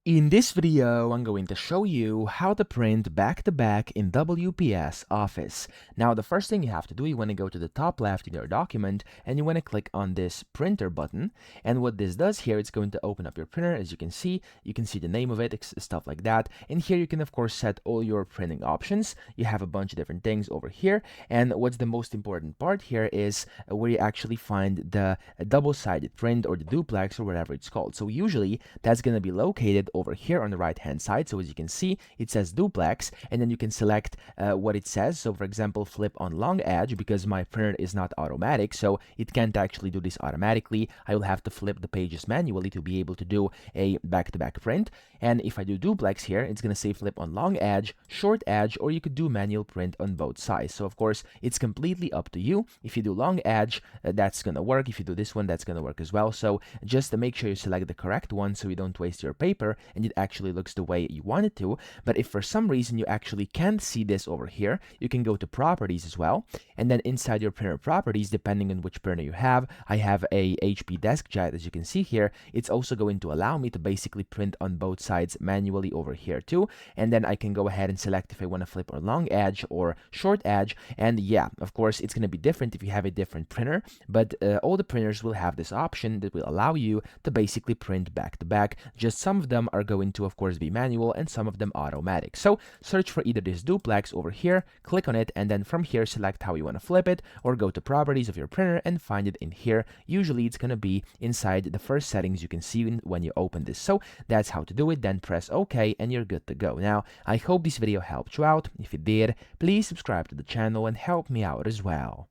In this video, I'm going to show you how to print back-to-back in WPS Office. Now, the first thing you have to do, you want to go to the top left in your document and you want to click on this printer button. And what this does here, it's going to open up your printer. As you can see the name of it, stuff like that. And here you can, of course, set all your printing options. You have a bunch of different things over here. And what's the most important part here is where you actually find the double-sided print or the duplex or whatever it's called. So usually that's going to be located over here on the right hand side. So as you can see, it says duplex, and then you can select what it says. So for example, flip on long edge, because my printer is not automatic, so it can't actually do this automatically. I will have to flip the pages manually to be able to do a back-to-back print. And if I do duplex here, it's going to say flip on long edge, short edge, or you could do manual print on both sides. So of course, it's completely up to you. If you do long edge, that's going to work. If you do this one, that's going to work as well. So just to make sure you select the correct one so you don't waste your paper and it actually looks the way you want it to. But if for some reason you actually can't see this over here, you can go to properties as well. And then inside your printer properties, depending on which printer you have, I have a HP DeskJet, as you can see here. It's also going to allow me to basically print on both sides manually over here too. And then I can go ahead and select if I want to flip on long edge or short edge. And yeah, of course, it's going to be different if you have a different printer, but all the printers will have this option that will allow you to basically print back to back. Just some of them are going to, of course, be manual and some of them automatic. So search for either this duplex over here, click on it, and then from here select how you want to flip it, or go to properties of your printer and find it in here. Usually it's going to be inside the first settings you can see when you open this. So that's how to do it. Then press OK and you're good to go. Now, I hope this video helped you out. If it did, please subscribe to the channel and help me out as well.